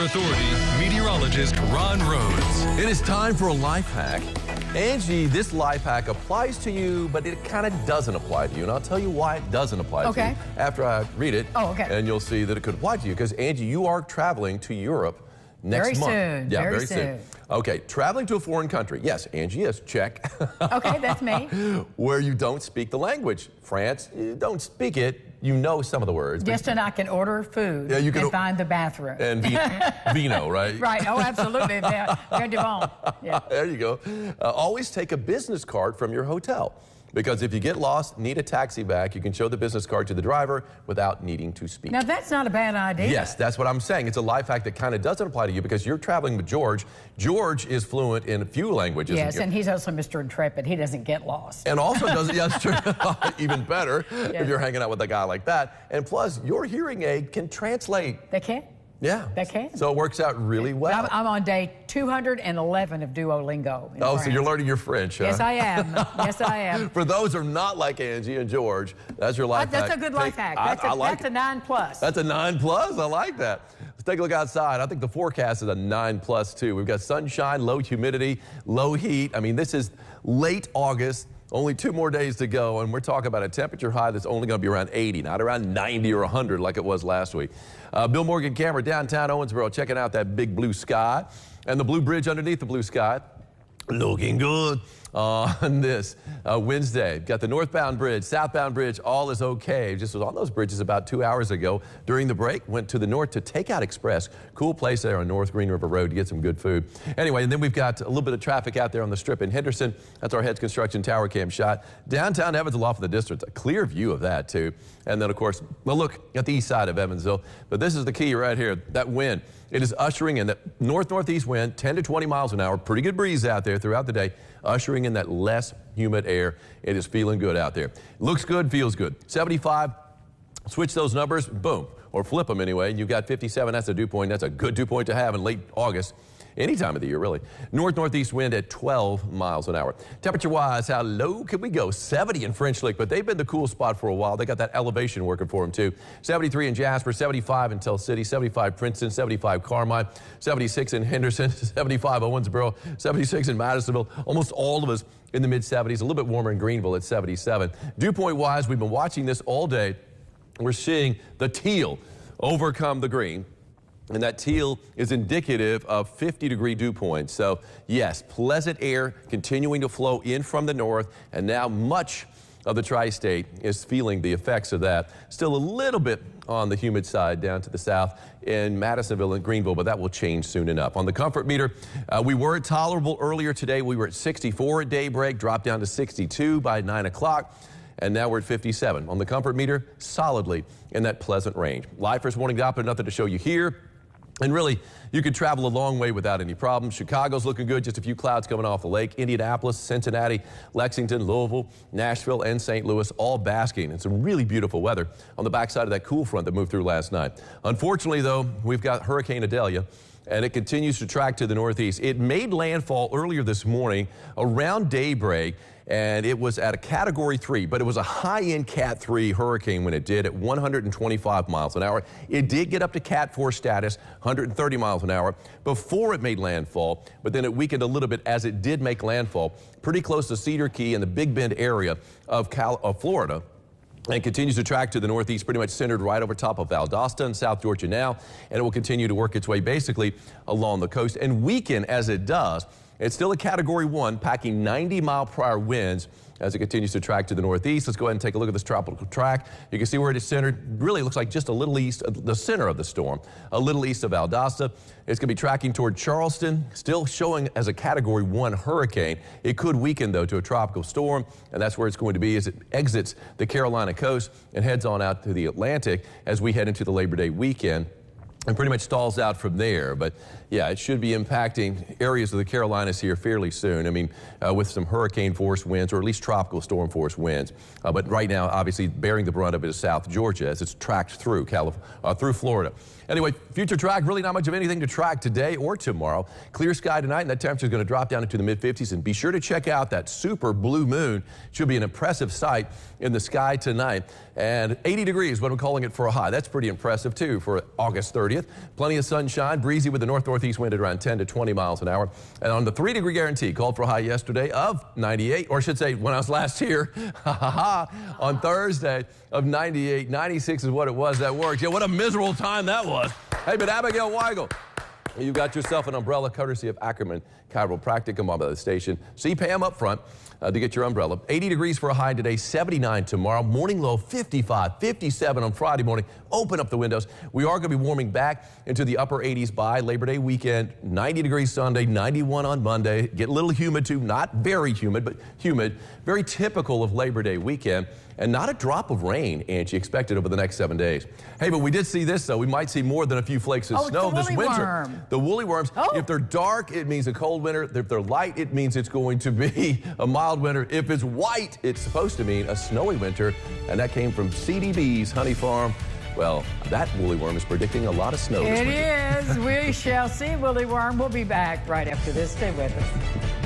Authority meteorologist Ron Rhodes. It is time for a life hack. Angie, this life hack applies to you, but it kind of doesn't apply to you. And I'll tell you why it doesn't apply to you after I read it. Oh, okay. And you'll see that it could apply to you because, Angie, you are traveling to Europe next month. Very soon. Yeah, very soon. Okay, traveling to a foreign country. Yes, Angie, yes, check. Okay, that's me. Where you don't speak the language. France, you don't speak it. You know some of the words. Just and I can order food and find the bathroom. And vino, right? Right. Oh, absolutely. They're divine. Yeah. There you go. Always take a business card from your hotel. Because if you get lost, need a taxi back, you can show the business card to the driver without needing to speak. Now, that's not a bad idea. Yes, that's what I'm saying. It's a life hack that kind of doesn't apply to you because you're traveling with George. George is fluent in a few languages. Yes, and he's also Mr. Intrepid. He doesn't get lost. And also doesn't, yes, true. Even better if you're hanging out with a guy like that. And plus, your hearing aid can translate. They can? Yeah. They can. So it works out really well. I'm on day 211 of Duolingo. Oh, so you're learning your French, huh? Yes, I am. Yes, I am. For those who are not like Angie and George, that's your life hack. That's a good life hack. That's a 9+. That's a 9+. I like that. Let's take a look outside. I think the forecast is a 9+ too. We've got sunshine, low humidity, low heat. I mean, this is late August. Only 2 more days to go, and we're talking about a temperature high that's only going to be around 80, not around 90 or 100 like it was last week. Bill Morgan camera downtown Owensboro, checking out that big blue sky and the blue bridge underneath the blue sky. Looking good on this Wednesday. Got the northbound bridge, southbound bridge, all is okay. Just was on those bridges about 2 hours ago. During the break, went to the north to Takeout Express. Cool place there on North Green River Road to get some good food. Anyway, and then we've got a little bit of traffic out there on the strip in Henderson. That's our Heads Construction Tower Cam shot. Downtown Evansville off in the distance, a clear view of that too. And then, of course, we'll look at the east side of Evansville. But this is the key right here, that wind. It is ushering in that north-northeast wind, 10 to 20 miles an hour. Pretty good breeze out there throughout the day, ushering in that less humid air. It is feeling good out there. Looks good, feels good. 75, switch those numbers, boom, or flip them anyway. You've got 57, that's a dew point. That's a good dew point to have in late August. Any time of the year, really. North-northeast wind at 12 miles an hour. Temperature-wise, how low can we go? 70 in French Lick, but they've been the cool spot for a while. They got that elevation working for them, too. 73 in Jasper, 75 in Tell City, 75 Princeton, 75 Carmine, 76 in Henderson, 75 Owensboro, 76 in Madisonville. Almost all of us in the mid-70s. A little bit warmer in Greenville at 77. Dew point-wise, we've been watching this all day. We're seeing the teal overcome the green. And that teal is indicative of 50-degree dew points. So, yes, pleasant air continuing to flow in from the north, and now much of the tri-state is feeling the effects of that. Still a little bit on the humid side down to the south in Madisonville and Greenville, but that will change soon enough. On the comfort meter, we were tolerable earlier today. We were at 64 at daybreak, dropped down to 62 by 9 o'clock. And now we're at 57. On the comfort meter, solidly in that pleasant range. Lifers warning Doppler, nothing to show you here. And really, you could travel a long way without any problems. Chicago's looking good, just a few clouds coming off the lake. Indianapolis, Cincinnati, Lexington, Louisville, Nashville, and St. Louis all basking in some really beautiful weather on the backside of that cool front that moved through last night. Unfortunately, though, we've got Hurricane Idalia, and it continues to track to the northeast. It made landfall earlier this morning around daybreak, and it was at a Category 3, but it was a high-end Cat 3 hurricane when it did at 125 miles an hour. It did get up to Cat 4 status, 130 miles an hour, before it made landfall, but then it weakened a little bit as it did make landfall pretty close to Cedar Key and the Big Bend area of Florida. And continues to track to the northeast, pretty much centered right over top of Valdosta and South Georgia now, and it will continue to work its way basically along the coast and weaken as it does. It's still a Category 1, packing 90-mile-per-hour winds as it continues to track to the northeast. Let's go ahead and take a look at this tropical track. You can see where it is centered. Really looks like just a little east of the center of the storm, a little east of Valdosta. It's going to be tracking toward Charleston, still showing as a Category 1 hurricane. It could weaken, though, to a tropical storm, and that's where it's going to be as it exits the Carolina coast and heads on out to the Atlantic as we head into the Labor Day weekend. And pretty much stalls out from there. But yeah, it should be impacting areas of the Carolinas here fairly soon. I mean, with some hurricane force winds, or at least tropical storm force winds. But right now, obviously, bearing the brunt of it is South Georgia as it's tracked through through Florida. Anyway, future track, really not much of anything to track today or tomorrow. Clear sky tonight, and that temperature is going to drop down into the mid-50s. And be sure to check out that super blue moon. Should be an impressive sight in the sky tonight. And 80 degrees, what I'm calling it for a high. That's pretty impressive, too, for August 30th. 30th. Plenty of sunshine, breezy with the north-northeast wind at around 10 to 20 miles an hour. And on the 3-degree guarantee, called for a high yesterday of 98, or I should say when I was last here, on Thursday of 98. 96 is what it was. That works. Yeah, what a miserable time that was. Hey, but Abigail Weigel, you've got yourself an umbrella courtesy of Ackerman Chiropractic. Come on by the station. See Pam up front to get your umbrella. 80 degrees for a high today, 79 tomorrow. Morning low 55, 57 on Friday morning. Open up the windows. We are going to be warming back into the upper 80s by Labor Day weekend. 90 degrees Sunday, 91 on Monday. Get a little humid too. Not very humid, but humid. Very typical of Labor Day weekend. And not a drop of rain, Angie, expected over the next 7 days. Hey, but we did see this, though. We might see more than a few flakes of snow this winter. Worm. The woolly worms. Oh. If they're dark, it means a cold winter. If they're light, it means it's going to be a mild winter. If it's white, it's supposed to mean a snowy winter. And that came from CDB's Honey Farm. Well, that woolly worm is predicting a lot of snow this winter. It is. We shall see, woolly worm. We'll be back right after this. Stay with us.